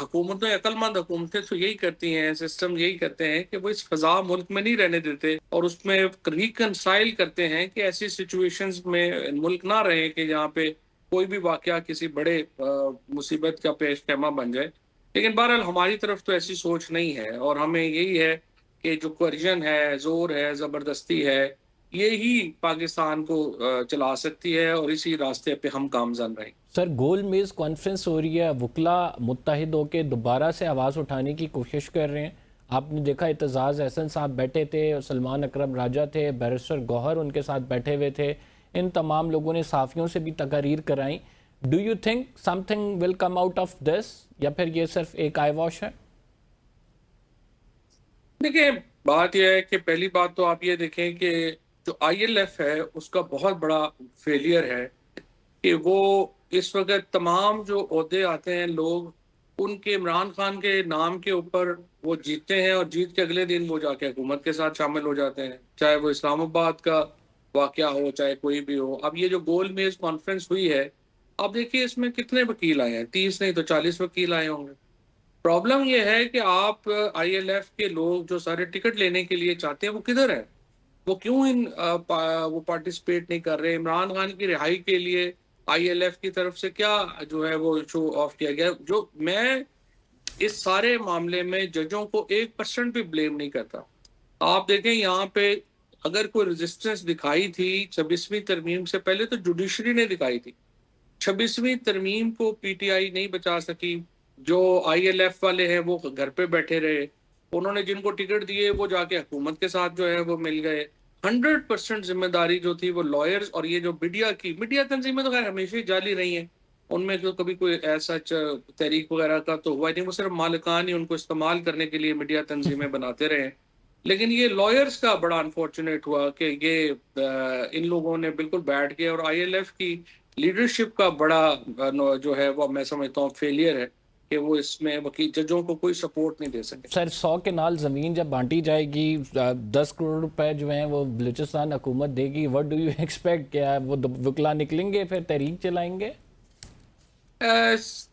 حکومتیں عقل مند حکومتیں تو یہی کرتی ہیں، سسٹم یہی کرتے ہیں کہ وہ اس فضا ملک میں نہیں رہنے دیتے اور اس میں ریکنسائل کرتے ہیں کہ ایسی سچویشنز میں ملک نہ رہے کہ جہاں پہ کوئی بھی واقعہ کسی بڑے مصیبت کا پیش خیمہ بن جائے. لیکن بہرحال ہماری طرف تو ایسی سوچ نہیں ہے، اور ہمیں یہی ہے کہ جو کوئرژن ہے، زور ہے، زبردستی ہے، یہی پاکستان کو چلا سکتی ہے، اور اسی راستے پہ ہم گامزن رہیں. سر گول میز کانفرنس ہو رہی ہے، وکلا متحد ہو کے دوبارہ سے آواز اٹھانے کی کوشش کر رہے ہیں. آپ نے دیکھا اعتزاز احسن صاحب بیٹھے تھے، اور سلمان اکرم راجہ تھے، بیرسٹر گوہر ان کے ساتھ بیٹھے ہوئے تھے. ان تمام لوگوں نے صحافیوں سے بھی تقاریر کرائیں. Do you think some thing will come out of this, یا پھر یہ صرف ایک آئی واش ہے؟ دیکھیں، بات یہ ہے کہ پہلی بات تو آپ یہ دیکھیں کہ جو آئی ایل ایف ہے اس کا بہت بڑا فیلئر ہے کہ وہ اس وقت تمام جو عہدے آتے ہیں لوگ ان کے عمران خان کے نام کے اوپر وہ جیتتے ہیں، اور جیت کے اگلے دن وہ جا کے حکومت کے ساتھ شامل ہو جاتے ہیں، چاہے وہ اسلام آباد کا واقعہ ہو چاہے کوئی بھی ہو. اب یہ جو گول میز کانفرنس ہوئی ہے، اب دیکھیے اس میں کتنے وکیل آئے ہیں، 30 نہیں تو 40 وکیل آئے ہوں گے. پرابلم یہ ہے کہ آپ آئی ایل ایف کے لوگ جو سارے ٹکٹ لینے کے لیے چاہتے ہیں وہ کدھر ہیں؟ وہ کیوں وہ پارٹیسپیٹ نہیں کر رہے؟ عمران خان کی رہائی کے لیے آئی ایل ایف کی طرف سے کیا جو ہے وہ شو آف کیا گیا؟ جو میں اس سارے معاملے میں ججوں کو 1% بھی بلیم نہیں کرتا. آپ دیکھیں یہاں پہ اگر کوئی ریزسٹنس دکھائی تھی 26ویں ترمیم سے پہلے تو جوڈیشری نے دکھائی تھی. 26ویں ترمیم کو پی ٹی آئی نہیں بچا سکی. جو آئی ایل ایف والے ہیں وہ گھر پہ بیٹھے رہے، انہوں نے جن کو ٹکٹ دیے وہ جا کے حکومت کے ساتھ جو ہے وہ مل گئے. 100% ذمہ داری جو تھی وہ لائرز اور یہ جو میڈیا تنظیمیں تو خیر ہمیشہ ہی جعلی رہی ہیں، ان میں جو کبھی کوئی ایسا تحریک وغیرہ کا تو ہوا نہیں، وہ صرف مالکان ہی ان کو استعمال کرنے کے لیے میڈیا تنظیمیں بناتے رہے. لیکن یہ لائرز کا بڑا انفارچونیٹ ہوا کہ یہ ان لوگوں نے بالکل بیٹھ کے، اور آئی ایل ایف کی لیڈرشپ کا بڑا جو ہے وہ میں سمجھتا ہوں فیلئر ہے کہ وہ اس میں وکیل ججوں کو کوئی سپورٹ نہیں دے سکے. سر 100 کے نال زمین جب بانٹی جائے گی، 10 کروڑ روپے جو ہیں وہ بلوچستان حکومت دے گی، what do you expect؟ کیا وہ وکلا نکلیں گے پھر تحریک چلائیں گے؟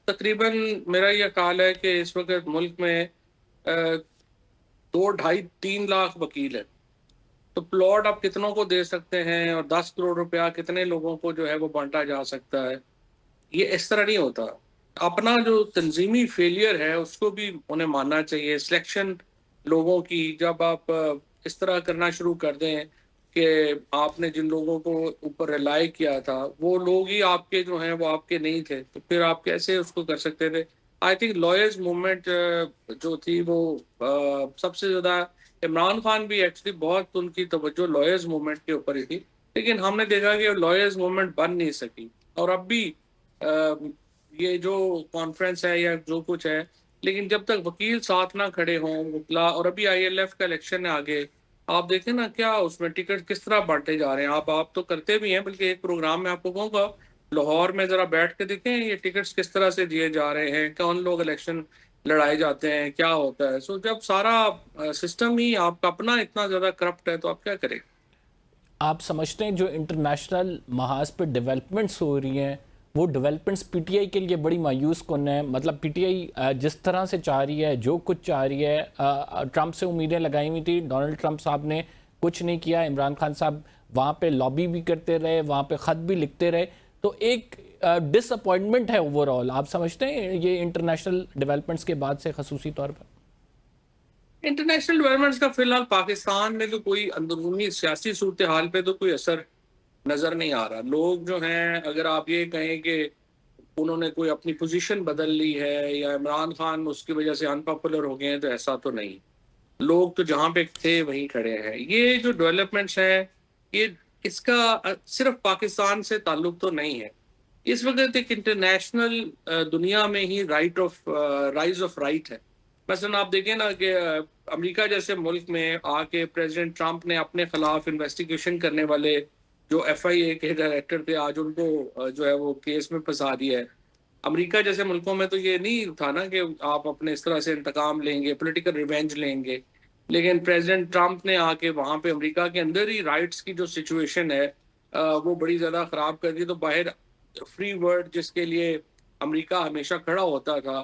تقریباً میرا یہ خیال ہے کہ اس وقت ملک میں 2-2.5-3 لاکھ وکیل ہیں، تو پلاٹ آپ کتنوں کو دے سکتے ہیں اور 10 کروڑ روپیہ کتنے لوگوں کو جو ہے وہ بانٹا جا سکتا ہے؟ یہ اس طرح نہیں ہوتا. اپنا جو تنظیمی فیلئر ہے اس کو بھی انہیں ماننا چاہیے. سلیکشن لوگوں کی جب آپ اس طرح کرنا شروع کر دیں کہ آپ نے جن لوگوں کو اوپر ریلائی کیا تھا وہ لوگ ہی آپ کے جو ہیں وہ آپ کے نہیں تھے، تو پھر آپ کیسے اس کو کر سکتے تھے؟ آئی تھنک لائرز موومنٹ جو تھی وہ سب سے زیادہ، عمران خان بھی ایکچولی بہت ان کی توجہ لائرز موومنٹ کے اوپر ہی تھی، لیکن ہم نے دیکھا کہ لائرز موومنٹ بن نہیں سکی. اور اب بھی یہ جو کانفرنس ہے یا جو کچھ ہے، لیکن جب تک وکیل ساتھ نہ کھڑے ہوں وکلا، اور ابھی آئی ایل ایف کا الیکشن ہے آگے، آپ دیکھیں نا کیا اس میں ٹکٹ کس طرح بانٹے جا رہے ہیں. آپ تو کرتے بھی ہیں، بلکہ ایک پروگرام میں آپ کو کہوں گا لاہور میں ذرا بیٹھ کے دیکھیں یہ ٹکٹس کس طرح سے دیے جا رہے ہیں، کون لوگ الیکشن لڑائے جاتے ہیں، کیا ہوتا ہے. سو جب سارا سسٹم ہی آپ کا اپنا اتنا زیادہ کرپٹ ہے تو آپ کیا کریں؟ آپ سمجھتے ہیں جو انٹرنیشنل محاذ پہ ڈیولپمنٹس ہو رہی ہیں وہ ڈیولپمنٹس پی ٹی آئی کے لیے بڑی مایوس کن ہے؟ مطلب پی ٹی آئی جس طرح سے چاہ رہی ہے، جو کچھ چاہ رہی ہے، ٹرمپ سے امیدیں لگائی ہوئی تھی، ڈونلڈ ٹرمپ صاحب نے کچھ نہیں کیا، عمران خان صاحب وہاں پہ لابی بھی کرتے رہے، وہاں پہ خط بھی لکھتے رہے، تو ایک ڈس اپوائنٹمنٹ ہے اوورآل. آپ سمجھتے ہیں یہ انٹرنیشنل ڈیولپمنٹس کے بعد سے خصوصی طور پر؟ انٹرنیشنل ڈیولپمنٹس کا فی الحال پاکستان میں تو کوئی اندرونی سیاسی صورتحال پہ تو کوئی اثر نظر نہیں آ رہا. لوگ جو ہیں اگر آپ یہ کہیں کہ انہوں نے کوئی اپنی پوزیشن بدل لی ہے یا عمران خان اس کی وجہ سے ان پاپولر ہو گئے ہیں، تو ایسا تو نہیں. لوگ تو جہاں پہ تھے وہیں کھڑے ہیں. یہ جو ڈیولپمنٹس ہیں یہ اس کا صرف پاکستان سے تعلق تو نہیں ہے. اس وقت ایک انٹرنیشنل دنیا میں ہی رائز آف رائٹ ہے. مثلا آپ دیکھیں نا کہ امریکہ جیسے ملک میں آ کے پریزیڈنٹ ٹرمپ نے اپنے خلاف انویسٹیگیشن کرنے والے جو ایف آئی اے کے ڈائریکٹر تھے آج ان کو جو ہے وہ کیس میں پھنسا دیا ہے. امریکہ جیسے ملکوں میں تو یہ نہیں تھا نا کہ آپ اپنے اس طرح سے انتقام لیں گے، پولیٹیکل ریونج لیں گے. لیکن پریزیڈنٹ ٹرمپ نے آ کے وہاں پہ امریکہ کے اندر ہی رائٹس کی جو سچویشن ہے وہ بڑی زیادہ خراب کر دی. تو باہر فری ورڈ جس کے لیے امریکہ ہمیشہ کھڑا ہوتا تھا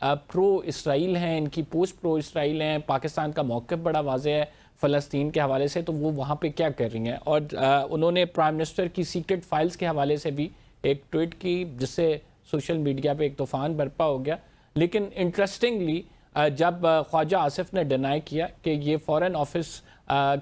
پرو اسرائیل ہیں، ان کی پوسٹ پرو اسرائیل ہیں، پاکستان کا موقف بڑا واضح ہے فلسطین کے حوالے سے، تو وہ وہاں پہ کیا کر رہی ہیں؟ اور انہوں نے پرائم منسٹر کی سیکرٹ فائلز کے حوالے سے بھی ایک ٹویٹ کی جس سے سوشل میڈیا پہ ایک طوفان برپا ہو گیا. لیکن انٹرسٹنگلی جب خواجہ آصف نے ڈینائی کیا کہ یہ فورن آفس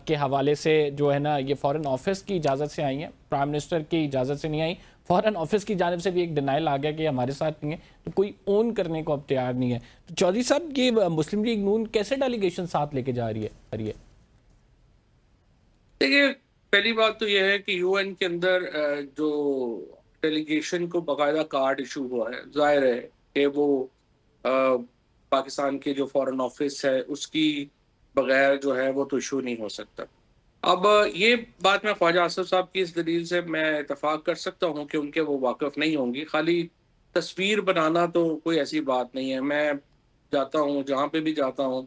کے حوالے سے جو ہے نا، یہ فورن آفس کی اجازت سے آئی ہیں، پرائم منسٹر کی اجازت سے نہیں آئی، فورن آفس کی جانب سے بھی ایک ڈینائل آ گیا کہ ہمارے ساتھ نہیں ہے، تو کوئی اون کرنے کو اب تیار نہیں ہے. تو چودھری صاحب یہ مسلم لیگ نون کیسے ڈیلیگیشن ساتھ لے کے جا رہی ہے؟ دیکھیے، پہلی بات تو یہ ہے کہ یو این کے اندر جو ڈیلیگیشن کو باقاعدہ کارڈ ایشو ہوا ہے، ظاہر ہے کہ وہ پاکستان کے جو فورن آفس ہے اس کی بغیر جو ہے وہ تو ایشو نہیں ہو سکتا. اب یہ بات میں خواجہ آصف صاحب کی اس دلیل سے میں اتفاق کر سکتا ہوں کہ ان کے وہ واقف نہیں ہوں گی. خالی تصویر بنانا تو کوئی ایسی بات نہیں ہے. میں جاتا ہوں، جہاں پہ بھی جاتا ہوں،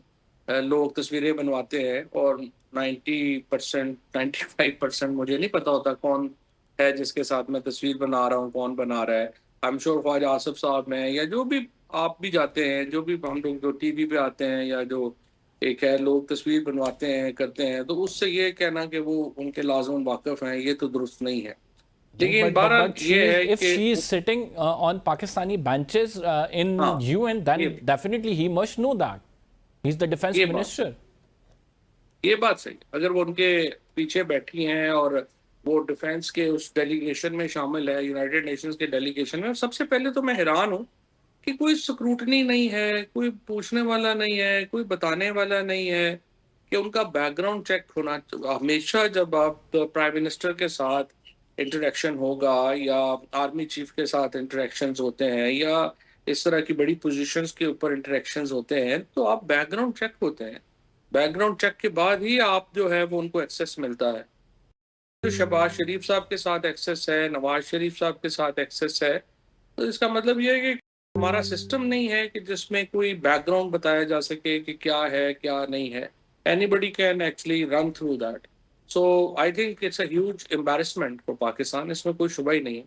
لوگ تصویریں بنواتے ہیں اور 90%، 95% مجھے نہیں پتا ہوتا کون ہے جس کے ساتھ میں تصویر بنا رہا ہوں، کون بنا رہا ہے. آئی ایم شیور خواجہ آصف صاحب میں یا جو بھی آپ بھی جاتے ہیں، جو بھی ہم لوگ جو ٹی وی پہ آتے ہیں یا جو ایک ہے لوگ تصویر بنواتے ہیں کرتے ہیں، تو اس سے یہ کہنا کہ وہ ان کے لازم واقف ہیں، یہ تو درست نہیں ہے. لیکن بہرحال But یہ ہے if کہ she is sitting on Pakistani benches in ہاں UN, then یہ definitely he must know that. He's the defense یہ بات minister. یہ بات صحیح. اگر وہ ان کے پیچھے بیٹھی ہیں اور وہ ڈیفینس کے اس ڈیلیگیشن میں شامل ہے، یونائٹڈ نیشنز کے ڈیلیگیشن میں، سب سے پہلے تو میں حیران ہوں کہ کوئی سکروٹنی نہیں ہے، کوئی پوچھنے والا نہیں ہے، کوئی بتانے والا نہیں ہے کہ ان کا بیک گراؤنڈ چیک ہونا. ہمیشہ جب آپ پرائم منسٹر کے ساتھ انٹریکشن ہوگا یا آرمی چیف کے ساتھ انٹریکشنز ہوتے ہیں یا اس طرح کی بڑی پوزیشنز کے اوپر انٹریکشنز ہوتے ہیں، تو آپ بیک گراؤنڈ چیک ہوتے ہیں. بیک گراؤنڈ چیک کے بعد ہی آپ جو ہے وہ ان کو ایکسیس ملتا ہے. جو شہباز شریف صاحب کے ساتھ ایکسیس ہے، نواز شریف صاحب کے ساتھ ایکسیس ہے، تو اس کا مطلب یہ ہے کہ ہمارا سسٹم نہیں ہے کہ جس میں کوئی بیک گراؤنڈ بتایا جا سکے کہ کیا ہے کیا نہیں ہے. Anybody can actually run through that. So I think it's a huge embarrassment for Pakistan, اس میں کوئی شبہ ہی نہیں ہے.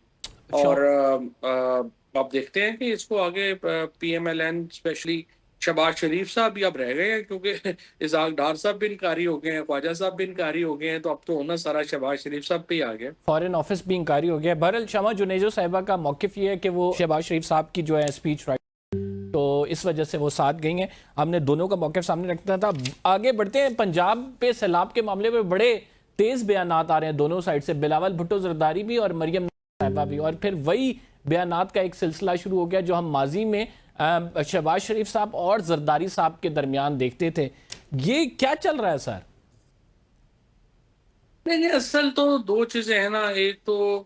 اور آپ دیکھتے ہیں کہ اس کو آگے P M L N especially Shahbaz Sharif sahab بھی اب رہ گئے ہیں، کیونکہ اسحاق ڈار صاحب بھی انکاری ہو گئے ہیں، خواجہ صاحب بھی انکاری ہو گئے ہیں، تو اب تو ہونا سارا شہباز شریف صاحب پہ ہی آ گیا. فورن آفس بھی انکاری ہو گیا. بہرحال شمع جنیجو صاحبہ کا موقف یہ ہے کہ وہ شہباز شریف صاحب کی جو ہے اسپیچ رائٹ، تو اس وجہ سے وہ ساتھ گئی ہیں. ہم نے دونوں کا موقف سامنے رکھنا تھا. آگے بڑھتے ہیں. پنجاب پہ سیلاب کے معاملے میں بڑے تیز بیانات آ رہے ہیں دونوں سائڈ سے، بلاول بھٹو زرداری بھی اور مریم صاحبہ بھی، اور پھر وہی بیانات کا ایک سلسلہ شروع ہو گیا جو ہم ماضی میں شہباز شریف صاحب اور زرداری صاحب کے درمیان دیکھتے تھے. یہ کیا چل رہا ہے سر؟ نہیں، اصل تو دو چیزیں ہیں نا. ایک تو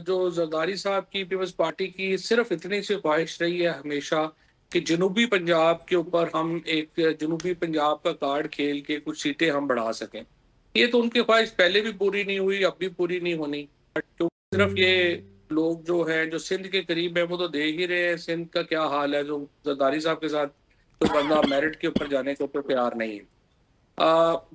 جو زرداری صاحب کی پیپلز پارٹی کی صرف اتنی سی خواہش رہی ہے ہمیشہ کہ جنوبی پنجاب کے اوپر ہم ایک جنوبی پنجاب کا کارڈ کھیل کے کچھ سیٹیں ہم بڑھا سکیں. یہ تو ان کی خواہش پہلے بھی پوری نہیں ہوئی، اب بھی پوری نہیں ہونی. کیونکہ صرف یہ لوگ جو ہیں جو سندھ کے قریب ہیں وہ تو دیکھ ہی رہے ہیں سندھ کا کیا حال ہے. جو زرداری صاحب کے ساتھ کوئی بندہ میرٹ کے اوپر جانے کو تو تیار نہیں ہے.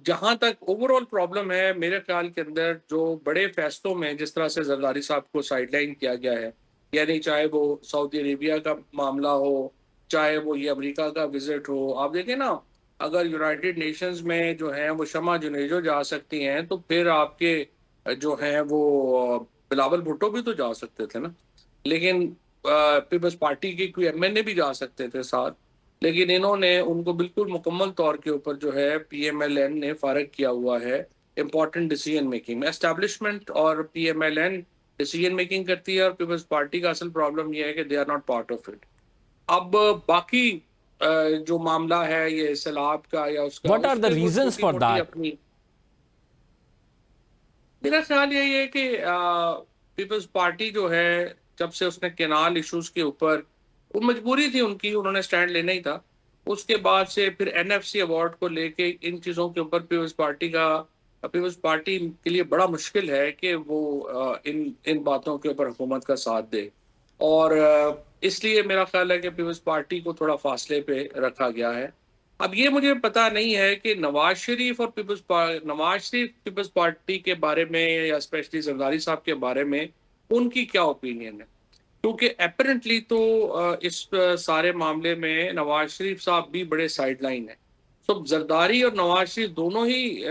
جہاں تک اوور آل پرابلم ہے میرے خیال کے اندر، جو بڑے فیصلوں میں جس طرح سے زرداری صاحب کو سائڈ لائن کیا گیا ہے، یعنی چاہے وہ سعودی عربیہ کا معاملہ ہو، چاہے وہ یہ امریکہ کا وزٹ ہو. آپ دیکھیں نا، اگر یونائٹڈ نیشنز میں جو ہیں وہ شمع جنیجو جا سکتی ہیں، تو پھر آپ کے جو ہیں وہ بلاول بھٹو بھی تو جا سکتے تھے نا. لیکن پیپلز پارٹی کی کوئی ایم این اے بھی جا سکتے تھے ساتھ، لیکن انہوں نے ان کو بالکل مکمل طور کے اوپر جو ہے پی ایم ایل این نے فارغ کیا ہوا ہے امپورٹنٹ ڈیسیژن میکنگ میں. اسٹیبلشمنٹ اور P M L N decision making کرتی ہے، اور پیپلز پارٹی کا اصل پرابلم یہ ہے کہ they are not part of it. اب باقی جو معاملہ ہے یہ سیلاب کا یا اس کا، What are اس the پہ وہ reasons چھوٹی for موٹی that? اپنی، میرا خیال یہی ہے کہ پیپلز پارٹی جو ہے جب سے اس نے کینال ایشوز کے اوپر، وہ مجبوری تھی ان کی، انہوں نے سٹینڈ لینا ہی تھا. اس کے بعد سے پھر این ایف سی ایوارڈ کو لے کے ان چیزوں کے اوپر پیپلز پارٹی کے لیے بڑا مشکل ہے کہ وہ ان باتوں کے اوپر حکومت کا ساتھ دے. اور اس لیے میرا خیال ہے کہ پیپلز پارٹی کو تھوڑا فاصلے پہ رکھا گیا ہے. اب یہ مجھے پتا نہیں ہے کہ نواز شریف پیپلز پارٹی کے بارے میں یا اسپیشلی زرداری صاحب کے بارے میں ان کی کیا اوپینین ہے. کیونکہ اپیرنٹلی تو اس سارے معاملے میں نواز شریف صاحب بھی بڑے سائیڈ لائن ہیں. سو زرداری اور نواز شریف دونوں ہی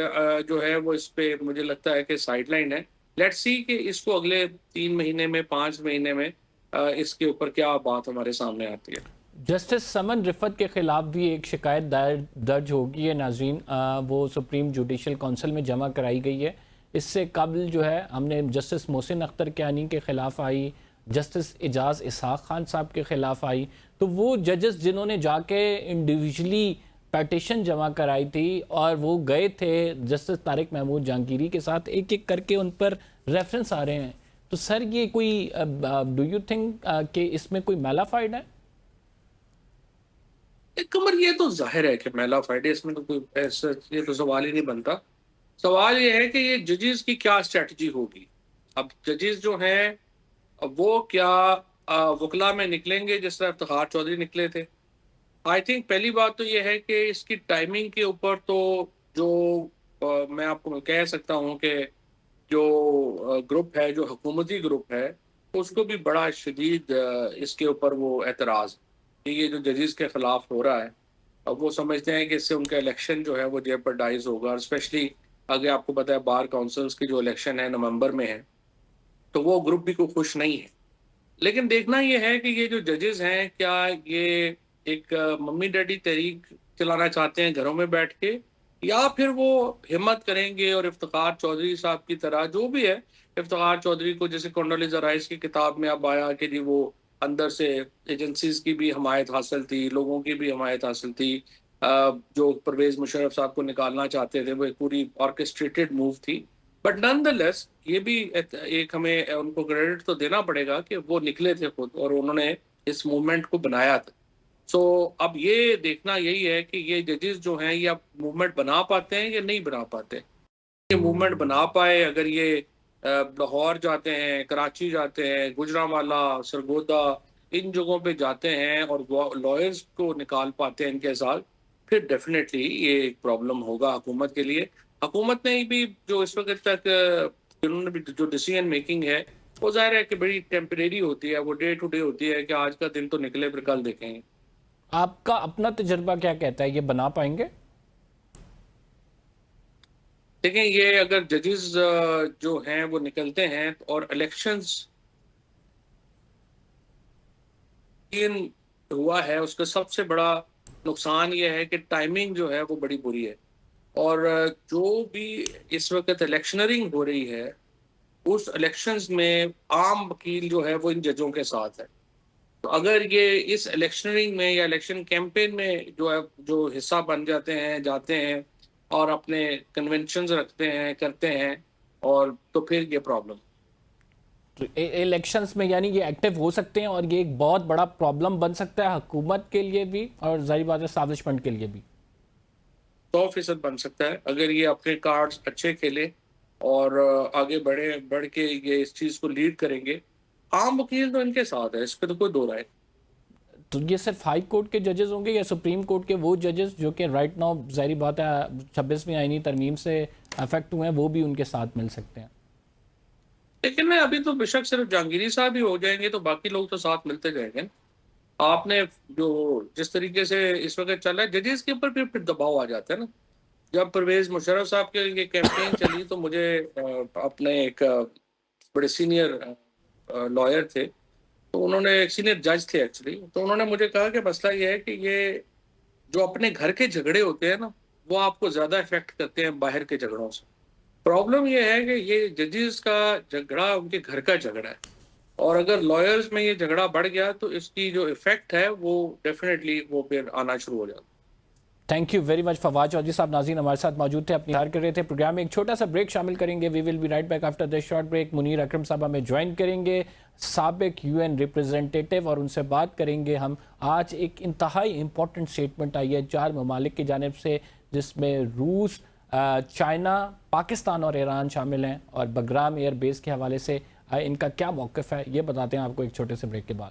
جو ہے وہ اس پہ مجھے لگتا ہے کہ سائیڈ لائن ہے. لیٹس سی کہ اس کو اگلے 3 مہینے میں 5 مہینے میں اس کے اوپر کیا بات ہمارے سامنے آتی ہے. جسٹس سمن رفت کے خلاف بھی ایک شکایت درج ہوگی ہے ناظرین، وہ سپریم جوڈیشل کونسل میں جمع کرائی گئی ہے. اس سے قبل جو ہے ہم نے جسٹس محسن اختر کیانی کے خلاف آئی، جسٹس اعجاز اسحاق خان صاحب کے خلاف آئی. تو وہ ججز جنہوں نے جا کے انڈیویجلی پیٹیشن جمع کرائی تھی اور وہ گئے تھے جسٹس طارق محمود جہانگیری کے ساتھ، ایک ایک کر کے ان پر ریفرنس آ رہے ہیں. تو سر یہ کوئی ڈو یو تھنک کہ اس میں کوئی میلا فائڈ ہے؟ قمر یہ تو ظاہر ہے کہ میلا فائڈے، اس میں تو کوئی ایسا یہ تو سوال ہی نہیں بنتا. سوال یہ ہے کہ یہ ججز کی کیا اسٹریٹجی ہوگی. اب ججز جو ہیں وہ کیا وکلا میں نکلیں گے جس طرح افتخار چودھری نکلے تھے. آئی تھنک پہلی بات تو یہ ہے کہ اس کی ٹائمنگ کے اوپر تو جو میں آپ کو کہہ سکتا ہوں کہ جو گروپ ہے، جو حکومتی گروپ ہے، اس کو بھی بڑا شدید اس کے اوپر وہ اعتراض کہ یہ جو ججز کے خلاف ہو رہا ہے. اب وہ سمجھتے ہیں کہ اس سے ان کا الیکشن جو ہے وہ جیپرڈائز ہوگا، اور اسپیشلی اگر آپ کو پتہ ہے بار کونسلز کی جو الیکشن ہے نومبر میں ہے، تو وہ گروپ بھی کوئی خوش نہیں ہے. لیکن دیکھنا یہ ہے کہ یہ جو ججز ہیں کیا یہ ایک ممی ڈیڈی تحریک چلانا چاہتے ہیں گھروں میں بیٹھ کے، یا پھر وہ ہمت کریں گے اور افتخار چودھری صاحب کی طرح جو بھی ہے. افتخار چودھری کو جیسے کونڈولیزا رائس کی کتاب میں اب آیا کہ جی وہ اندر سے ایجنسیز کی بھی حمایت حاصل تھی، لوگوں کی بھی حمایت حاصل تھی. جو پرویز مشرف صاحب کو نکالنا چاہتے تھے وہ ایک پوری آرکسٹریٹڈ موو تھی. بٹ نن دا لیس یہ بھی ایک ہمیں ان کو کریڈٹ تو دینا پڑے گا کہ وہ نکلے تھے خود اور انہوں نے اس موومنٹ کو بنایا تھا. سو اب یہ دیکھنا یہی ہے کہ یہ ججز جو ہیں یہ اب موومنٹ بنا پاتے ہیں یا نہیں بنا پاتے. یہ موومنٹ بنا پائے، اگر یہ لاہور جاتے ہیں، کراچی جاتے ہیں، گجرانوالہ، سرگودا، ان جگہوں پہ جاتے ہیں اور لائرز کو نکال پاتے ہیں ان کے ساتھ، پھر ڈیفینیٹلی یہ ایک پرابلم ہوگا حکومت کے لیے. حکومت نے بھی جو اس وقت تک انہوں نے بھی جو ڈیسیژن میکنگ ہے وہ ظاہر ہے کہ بڑی ٹیمپریری ہوتی ہے، وہ ڈے ٹو ڈے ہوتی ہے کہ آج کا دن تو نکلے پھر کل دیکھیں گے. آپ کا اپنا تجربہ کیا کہتا ہے، یہ بنا پائیں گے؟ دیکھیں یہ اگر ججز جو ہیں وہ نکلتے ہیں اور الیکشنز ہوا ہے، اس کا سب سے بڑا نقصان یہ ہے کہ ٹائمنگ جو ہے وہ بڑی بری ہے. اور جو بھی اس وقت الیکشنرنگ ہو رہی ہے اس الیکشنز میں عام وکیل جو ہے وہ ان ججوں کے ساتھ ہے. تو اگر یہ اس الیکشنرنگ میں یا الیکشن کیمپین میں جو ہے جو حصہ بن جاتے ہیں، جاتے ہیں اور اپنے کنونشنز رکھتے ہیں، کرتے ہیں، اور تو پھر یہ پرابلم الیکشنز میں یعنی یہ ایکٹیو ہو سکتے ہیں اور یہ ایک بہت بڑا پرابلم بن سکتا ہے حکومت کے لیے بھی اور ظاہر بات ہے اسٹیبلشمنٹ کے لیے بھی. 100% بن سکتا ہے اگر یہ اپنے کارڈز اچھے کھیلے اور آگے بڑھ کے یہ اس چیز کو لیڈ کریں گے. عام وکیل تو ان کے ساتھ ہے، اس پہ تو کوئی دو رائے. تو یہ صرف ہائی کورٹ کے ججز ہوں گے یا سپریم کورٹ کے وہ ججز جو کہ رائٹ ناؤ ظاہری بات ہے 26ویں آئینی ترمیم سے افیکٹ ہوئے ہیں وہ بھی ان کے ساتھ مل سکتے ہیں؟ لیکن ابھی تو بے شک صرف جہانگیری صاحب ہی ہو جائیں گے تو باقی لوگ تو ساتھ ملتے جائیں گے. آپ نے جو جس طریقے سے اس وقت چل رہا ہے ججز کے اوپر پھر دباؤ آ جاتا ہے نا. جب پرویز مشرف صاحب کے یہ کیمپین چلی تو مجھے اپنے ایک بڑے سینئر لائر تھے، تو انہوں نے ایک سینئر جج تھے ایکچولی، تو انہوں نے مجھے کہا کہ مسئلہ یہ ہے کہ یہ جو اپنے گھر کے جھگڑے ہوتے ہیں نا وہ آپ کو زیادہ افیکٹ کرتے ہیں باہر کے جھگڑوں سے. پرابلم یہ ہے کہ یہ ججز کا جھگڑا ان کے گھر کا جھگڑا ہے، اور اگر لائرز میں یہ جھگڑا بڑھ گیا تو اس کی جو ایفیکٹ ہے وہ ڈیفینیٹلی وہ پھر آنا شروع ہو جاتا. Thank you very much Fawad Chaudhry sahab. ناظرین ہمارے ساتھ موجود تھے، اپنی ہار کر رہے تھے. پروگرام میں ایک چھوٹا سا بریک شامل کریں گے. We will be right back after this short break. Munir Akram sahab ہمیں جوائن کریں گے، سابق یو این ریپرزنٹیٹیو، اور ان سے بات کریں گے ہم. آج ایک انتہائی امپورٹنٹ سٹیٹمنٹ آئی ہے 4 ممالک کی جانب سے جس میں روس، چائنا، پاکستان اور ایران شامل ہیں، اور بگرام ایئر بیس کے حوالے سے ان کا کیا موقف ہے یہ بتاتے ہیں آپ کو ایک چھوٹے سے بریک کے بعد.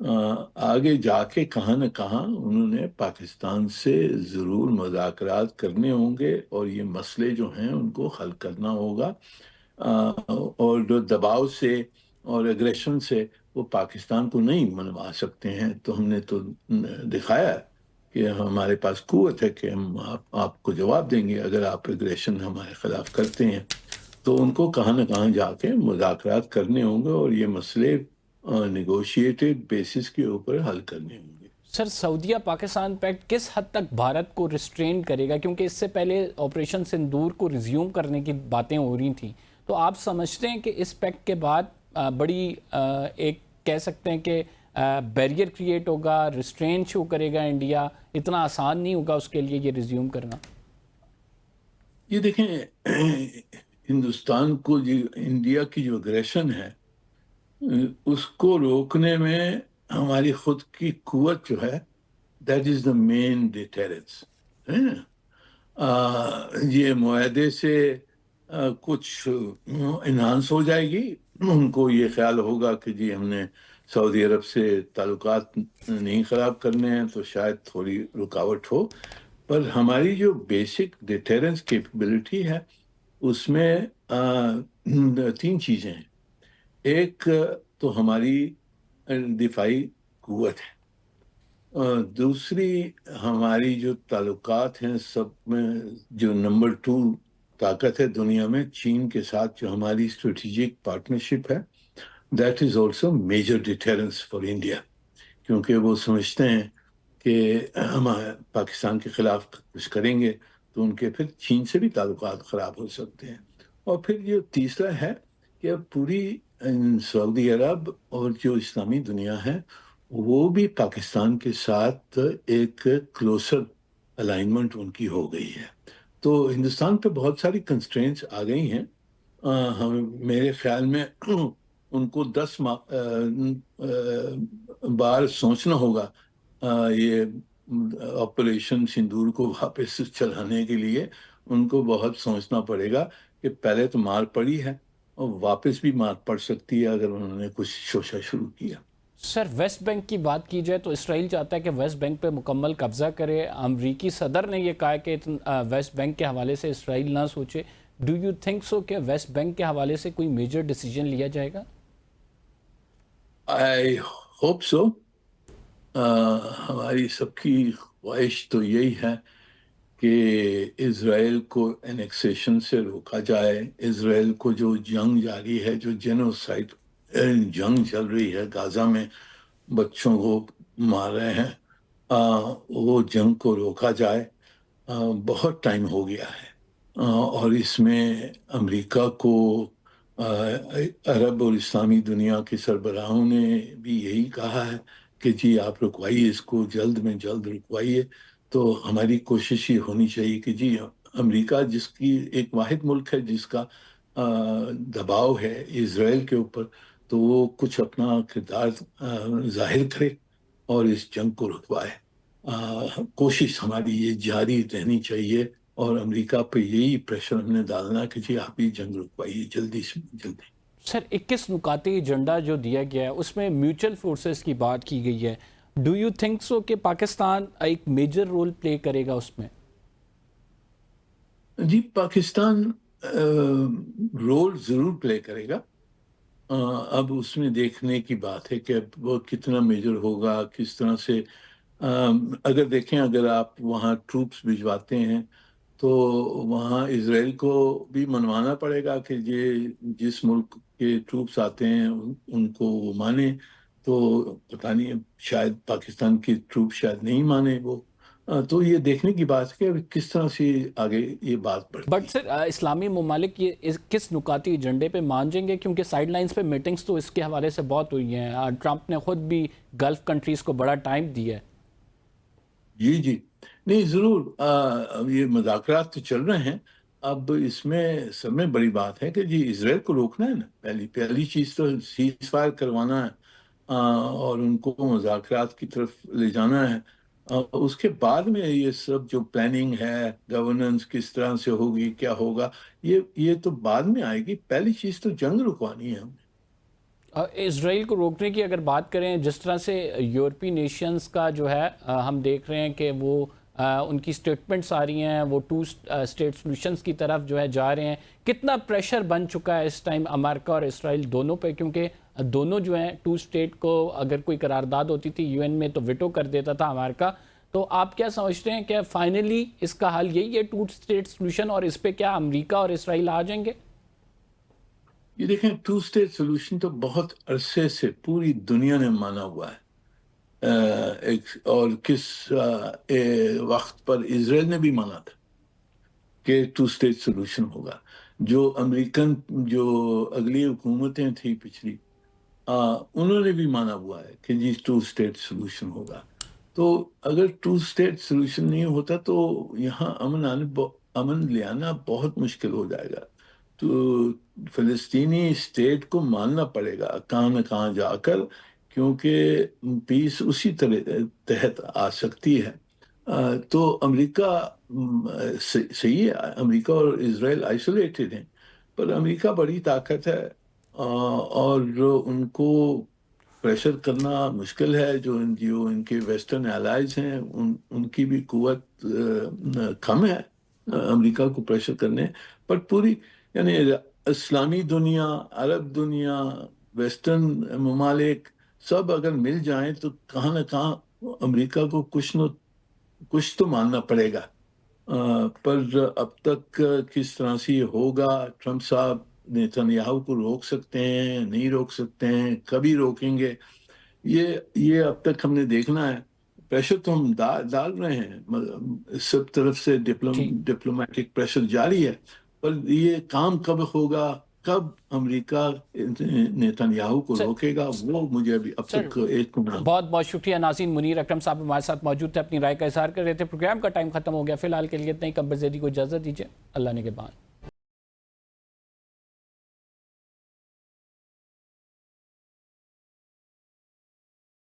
آگے جا کے کہاں نہ کہاں انہوں نے پاکستان سے ضرور مذاکرات کرنے ہوں گے اور یہ مسئلے جو ہیں ان کو حل کرنا ہوگا، اور جو دباؤ سے اور اگریشن سے وہ پاکستان کو نہیں منوا سکتے ہیں۔ تو ہم نے تو دکھایا کہ ہمارے پاس قوت ہے کہ ہم آپ کو جواب دیں گے اگر آپ اگریشن ہمارے خلاف کرتے ہیں۔ تو ان کو کہاں نہ کہاں جا کے مذاکرات کرنے ہوں گے اور یہ مسئلے نیگوشیٹڈ بیسس کے اوپر حل کرنے ہوں گے۔ سر، سعودیہ پاکستان پیکٹ کس حد تک بھارت کو ریسٹرین کرے گا؟ کیونکہ اس سے پہلے آپریشن سندور کو ریزیوم کرنے کی باتیں ہو رہی تھیں، تو آپ سمجھتے ہیں کہ اس پیکٹ کے بعد بڑی ایک کہہ سکتے ہیں کہ بیریئر کریٹ ہوگا، ریسٹرین شو کرے گا انڈیا، اتنا آسان نہیں ہوگا اس کے لیے یہ ریزیوم کرنا؟ یہ دیکھیں، ہندوستان کو جو انڈیا کی جو اگریشن ہے اس کو روکنے میں ہماری خود کی قوت جو ہے that is the main deterrence. یہ معاہدے سے کچھ انہانس ہو جائے گی، ان کو یہ خیال ہوگا کہ جی ہم نے سعودی عرب سے تعلقات نہیں خراب کرنے ہیں تو شاید تھوڑی رکاوٹ ہو، پر ہماری جو بیسک ڈیٹرنس کیپبلٹی ہے اس میں 3 چیزیں ہیں۔ ایک تو ہماری دفاعی قوت ہے، دوسری ہماری جو تعلقات ہیں سب میں جو نمبر 2 طاقت ہے دنیا میں چین کے ساتھ جو ہماری اسٹریٹجک پارٹنرشپ ہے، that is also major deterrence for India, کیونکہ وہ سمجھتے ہیں کہ ہم پاکستان کے خلاف کچھ کریں گے تو ان کے پھر چین سے بھی تعلقات خراب ہو سکتے ہیں۔ اور پھر یہ تیسرا ہے کہ پوری سعودی عرب اور جو اسلامی دنیا ہے وہ بھی پاکستان کے ساتھ ایک کلوزر الائنمنٹ ان کی ہو گئی ہے۔ تو ہندوستان پہ بہت ساری کنسٹرینٹس آ گئی ہیں، میرے خیال میں ان کو 10 بار سوچنا ہوگا یہ آپریشن سندور کو واپس چلانے کے لیے۔ ان کو بہت سوچنا پڑے گا کہ پہلے تو مار پڑی ہے اور واپس بھی مار پڑ سکتی ہے اگر انہوں نے کچھ شوشہ شروع کیا۔ سر، ویسٹ بینک کی بات کی جائے تو اسرائیل چاہتا ہے کہ ویسٹ بینک پہ مکمل قبضہ کرے۔ امریکی صدر نے یہ کہا کہ ویسٹ بینک کے حوالے سے اسرائیل نہ سوچے۔ ڈو یو تھنک سو کہ ویسٹ بینک کے حوالے سے کوئی میجر ڈیسیجن لیا جائے گا؟ I hope so. ہماری سب کی خواہش تو یہی ہے کہ اسرائیل کو انیکسیشن سے روکا جائے۔ اسرائیل کو جو جنگ جاری ہے، جو جینوسائڈ جنگ چل رہی ہے غازہ میں، بچوں کو مار رہے ہیں، وہ جنگ کو روکا جائے۔ بہت ٹائم ہو گیا ہے، اور اس میں امریکہ کو عرب اور اسلامی دنیا کے سربراہوں نے بھی یہی کہا ہے کہ جی آپ رکوائیے اس کو، جلد میں جلد رکوائیے۔ تو ہماری کوشش یہ ہونی چاہیے کہ جی امریکہ جس کی ایک واحد ملک ہے جس کا دباؤ ہے اسرائیل کے اوپر، تو وہ کچھ اپنا کردار ظاہر کرے اور اس جنگ کو رکوائے۔ کوشش ہماری یہ جاری رہنی چاہیے، اور امریکہ پہ یہی پریشر ہم نے ڈالنا کہ جی آپ یہ جنگ رکوائیے جلدی سے جلدی۔ سر، 21 نکاتی ایجنڈا جو دیا گیا ہے اس میں میوچل فورسز کی بات کی گئی ہے۔ ڈو یو تھنک سو کہ پاکستان ایک میجر رول پلے کرے گا اس میں؟ جی پاکستان رول ضرور پلے کرے گا۔ اب اس میں دیکھنے کی بات ہے کہ اب وہ کتنا میجر ہوگا، کس طرح سے۔ اگر دیکھیں، اگر آپ وہاں ٹروپس بھجواتے ہیں تو وہاں اسرائیل کو بھی منوانا پڑے گا کہ یہ جس ملک کے ٹروپس آتے ہیں ان کو وہ مانے۔ تو پتہ نہیں، شاید پاکستان کی ٹروپ شاید نہیں مانے وہ۔ تو یہ دیکھنے کی بات ہے کہ کس طرح سے آگے یہ بات بڑھتی ہے۔ بٹ سر، اسلامی ممالک یہ کس نکاتی ایجنڈے پہ مان جائیں گے؟ کیونکہ سائیڈ لائنز پہ میٹنگز تو اس کے حوالے سے بہت ہوئی ہیں۔ ٹرمپ نے خود بھی گلف کنٹریز کو بڑا ٹائم دیا ہے۔ جی نہیں، ضرور یہ مذاکرات تو چل رہے ہیں۔ اب اس میں سب میں بڑی بات ہے کہ جی اسرائیل کو روکنا ہے نا، پہلی چیز تو سیز فائر کروانا ہے، اور ان کو مذاکرات کی طرف لے جانا ہے۔ اس کے بعد میں یہ سب جو پلاننگ ہے، گورننس کس طرح سے ہوگی، کیا ہوگا، یہ تو بعد میں آئے گی۔ پہلی چیز تو جنگ رکوانی ہے ہمیں۔ اسرائیل کو روکنے کی اگر بات کریں، جس طرح سے یورپی نیشنز کا جو ہے ہم دیکھ رہے ہیں کہ وہ ان کی سٹیٹمنٹس آ رہی ہیں، وہ 2 اسٹیٹ سولوشنز کی طرف جو ہے جا رہے ہیں، کتنا پریشر بن چکا ہے اس ٹائم امریکہ اور اسرائیل دونوں پہ؟ کیونکہ دونوں جو ہیں 2 اسٹیٹ کو اگر کوئی قرارداد ہوتی تھی UN میں تو ویٹو کر دیتا تھا امریکہ. تو آپ کیا سمجھتے ہیں کہ فائنلی اس کا حل یہی ہے 2 اسٹیٹ سولوشن، اور اس پہ کیا امریکہ اور اسرائیل آ جائیں گے؟ یہ دیکھیں 2 اسٹیٹ سولوشن تو بہت عرصے سے پوری دنیا نے مانا ہوا ہے، اور کس وقت پر اسرائیل نے بھی مانا تھا کہ 2 اسٹیٹ سولوشن ہوگا. جو امریکن جو اگلی حکومتیں تھیں پچھلی، انہوں نے بھی مانا ہوا ہے کہ جی 2 اسٹیٹ سولوشن ہوگا. تو اگر 2 اسٹیٹ سولوشن نہیں ہوتا تو یہاں امن لے آنا بہت مشکل ہو جائے گا. تو فلسطینی اسٹیٹ کو ماننا پڑے گا کہاں نہ کہاں جا کر، کیونکہ پیس اسی تحت آ سکتی ہے. تو امریکہ صحیح ہے، امریکہ اور اسرائیل آئسولیٹڈ ہیں، پر امریکہ بڑی طاقت ہے اور ان کو پریشر کرنا مشکل ہے. جو ان کے ویسٹرن الائز ہیں ان کی بھی قوت کم ہے امریکہ کو پریشر کرنے پر. پوری یعنی اسلامی دنیا، عرب دنیا، ویسٹرن ممالک سب اگر مل جائیں تو کہاں نہ کہاں امریکہ کو کچھ تو ماننا پڑے گا. پر اب تک کس طرح سے یہ ہوگا، ٹرمپ صاحب نیتنیاہو کو روک سکتے ہیں، نہیں روک سکتے ہیں، کبھی روکیں گے، یہ اب تک ہم نے دیکھنا ہے. پریشر تو ہم ڈال رہے ہیں، سب طرف سے ڈپلومیٹک پریشر جاری ہے، پر یہ کام کب ہوگا، کب امریکہ نیتنیاہو کو روکے گا، وہ مجھے ابھی اب تک ایک بہت بہت شکریہ. ناظرین، منیر اکرم صاحب ہمارے ساتھ موجود تھے، اپنی رائے کا اظہار کر رہے تھے. پروگرام کا ٹائم ختم ہو گیا، فی الحال کے لیے اتنا ہی. قمر زیدی کو اجازت دیجیے. اللہ نگہبان.